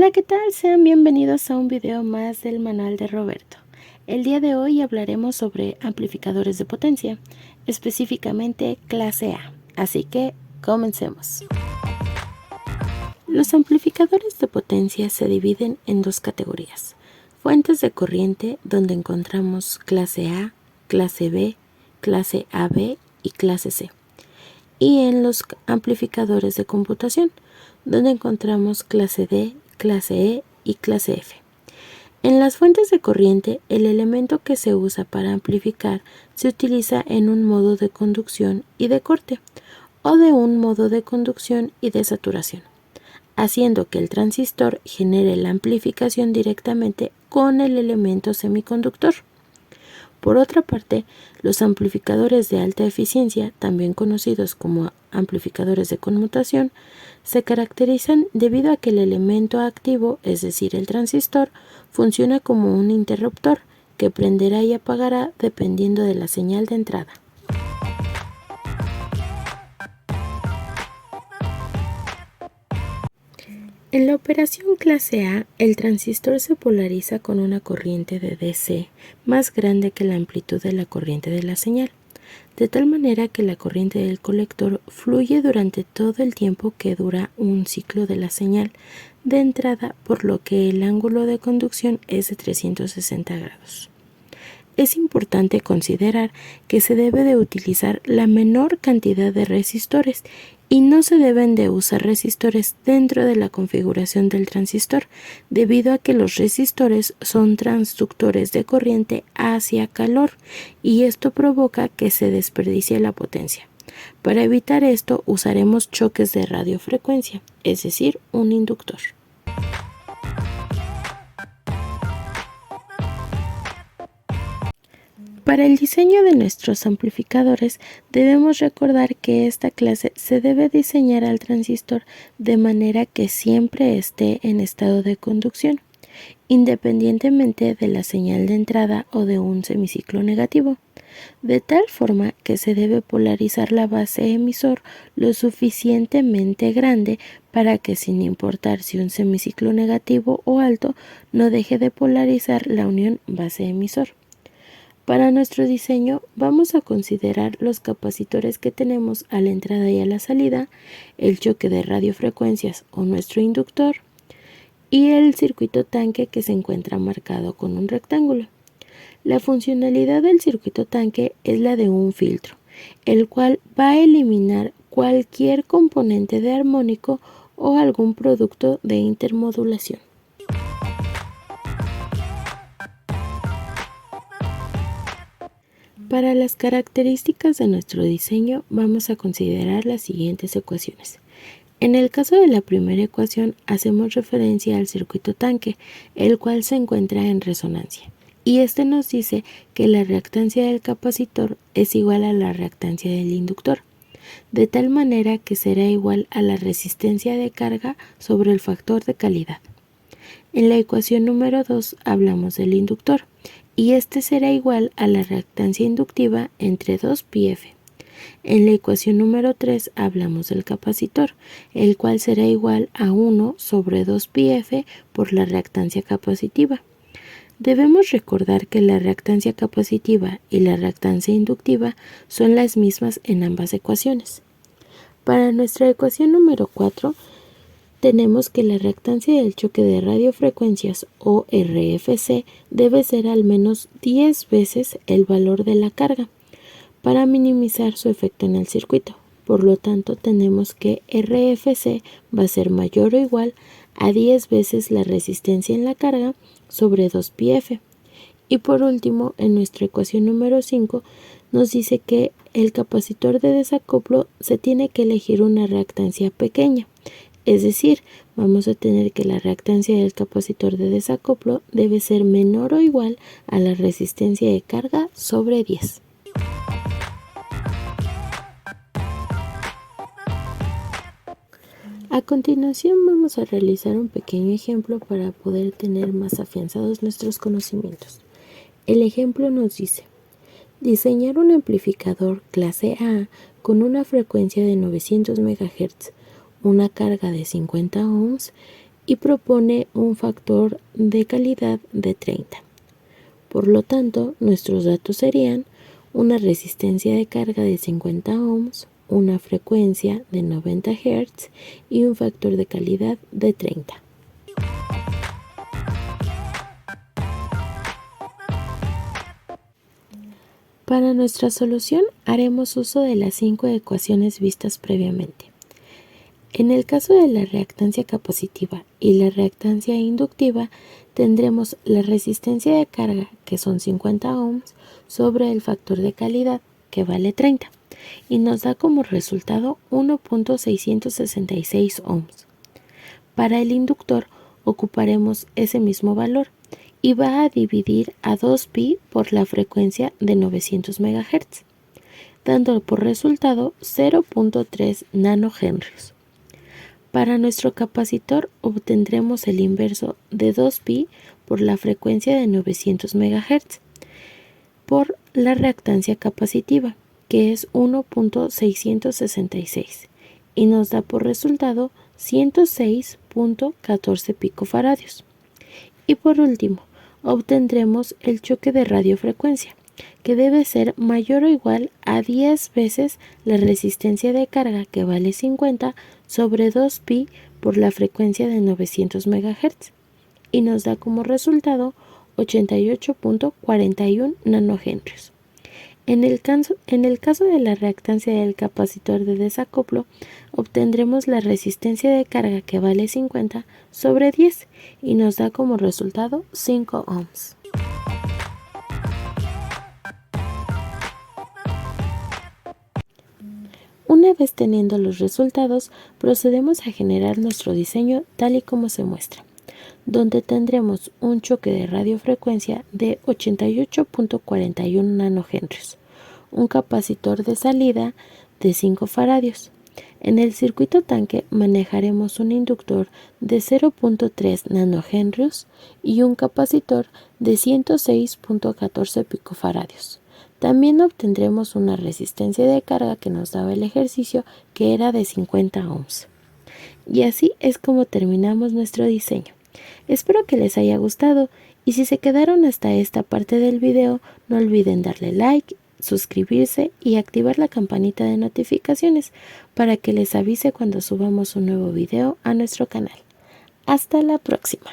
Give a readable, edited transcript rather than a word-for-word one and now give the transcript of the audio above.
Hola, ¿qué tal? Sean bienvenidos a un video más del manual de Roberto. El día de hoy hablaremos sobre amplificadores de potencia, específicamente clase A. Así que comencemos. Los amplificadores de potencia se dividen en dos categorías: fuentes de corriente, donde encontramos clase A, clase B, clase AB y clase C, y en los amplificadores de computación, donde encontramos clase D, clase E y clase F. En las fuentes de corriente, el elemento que se usa para amplificar se utiliza en un modo de conducción y de corte, o de un modo de conducción y de saturación, haciendo que el transistor genere la amplificación directamente con el elemento semiconductor. Por otra parte, los amplificadores de alta eficiencia, también conocidos como amplificadores de conmutación, se caracterizan debido a que el elemento activo, es decir, el transistor, funciona como un interruptor que prenderá y apagará dependiendo de la señal de entrada. En la operación clase A, el transistor se polariza con una corriente de DC más grande que la amplitud de la corriente de la señal, de tal manera que la corriente del colector fluye durante todo el tiempo que dura un ciclo de la señal de entrada, por lo que el ángulo de conducción es de 360 grados. Es importante considerar que se debe de utilizar la menor cantidad de resistores y no se deben de usar resistores dentro de la configuración del transistor, debido a que los resistores son transductores de corriente hacia calor y esto provoca que se desperdicie la potencia. Para evitar esto usaremos choques de radiofrecuencia, es decir, un inductor. Para el diseño de nuestros amplificadores debemos recordar que esta clase se debe diseñar al transistor de manera que siempre esté en estado de conducción, independientemente de la señal de entrada o de un semiciclo negativo, de tal forma que se debe polarizar la base emisor lo suficientemente grande para que, sin importar si un semiciclo negativo o alto, no deje de polarizar la unión base emisor. Para nuestro diseño vamos a considerar los capacitores que tenemos a la entrada y a la salida, el choque de radiofrecuencias o nuestro inductor y el circuito tanque que se encuentra marcado con un rectángulo. La funcionalidad del circuito tanque es la de un filtro, el cual va a eliminar cualquier componente de armónico o algún producto de intermodulación. Para las características de nuestro diseño vamos a considerar las siguientes ecuaciones. En el caso de la primera ecuación hacemos referencia al circuito tanque, el cual se encuentra en resonancia, y este nos dice que la reactancia del capacitor es igual a la reactancia del inductor, de tal manera que será igual a la resistencia de carga sobre el factor de calidad. En la ecuación número 2 hablamos del inductor, y este será igual a la reactancia inductiva entre 2πf. En la ecuación número 3 hablamos del capacitor, el cual será igual a 1 sobre 2πf por la reactancia capacitiva. Debemos recordar que la reactancia capacitiva y la reactancia inductiva son las mismas en ambas ecuaciones. Para nuestra ecuación número 4, tenemos que la reactancia del choque de radiofrecuencias o RFC debe ser al menos 10 veces el valor de la carga para minimizar su efecto en el circuito. Por lo tanto, tenemos que RFC va a ser mayor o igual a 10 veces la resistencia en la carga sobre 2πf. Y por último, en nuestra ecuación número 5 nos dice que el capacitor de desacoplo se tiene que elegir una reactancia pequeña. Es decir, vamos a tener que la reactancia del capacitor de desacoplo debe ser menor o igual a la resistencia de carga sobre 10. A continuación vamos a realizar un pequeño ejemplo para poder tener más afianzados nuestros conocimientos. El ejemplo nos dice: diseñar un amplificador clase A con una frecuencia de 900 MHz, una carga de 50 ohms y propone un factor de calidad de 30. Por lo tanto, nuestros datos serían una resistencia de carga de 50 ohms, una frecuencia de 90 Hz y un factor de calidad de 30. Para nuestra solución haremos uso de las 5 ecuaciones vistas previamente. En el caso de la reactancia capacitiva y la reactancia inductiva, tendremos la resistencia de carga, que son 50 ohms, sobre el factor de calidad, que vale 30, y nos da como resultado 1.666 ohms. Para el inductor ocuparemos ese mismo valor y va a dividir a 2pi por la frecuencia de 900 MHz, dando por resultado 0.3 nanohenrios. Para nuestro capacitor obtendremos el inverso de 2pi por la frecuencia de 900 MHz por la reactancia capacitiva, que es 1.666, y nos da por resultado 106.14 picofaradios. Y por último, obtendremos el choque de radiofrecuencia, que debe ser mayor o igual a 10 veces la resistencia de carga, que vale 50, sobre 2pi por la frecuencia de 900 MHz, y nos da como resultado 88.41 nanohenrios. En el caso de la reactancia del capacitor de desacoplo, obtendremos la resistencia de carga, que vale 50, sobre 10, y nos da como resultado 5 ohms. Una vez teniendo los resultados, procedemos a generar nuestro diseño tal y como se muestra, donde tendremos un choque de radiofrecuencia de 88.41 nanohenrios, un capacitor de salida de 5 faradios. En el circuito tanque manejaremos un inductor de 0.3 nanohenrios y un capacitor de 106.14 picofaradios. También obtendremos una resistencia de carga que nos daba el ejercicio, que era de 50 ohms. Y así es como terminamos nuestro diseño. Espero que les haya gustado, y si se quedaron hasta esta parte del video, no olviden darle like, suscribirse y activar la campanita de notificaciones para que les avise cuando subamos un nuevo video a nuestro canal. Hasta la próxima.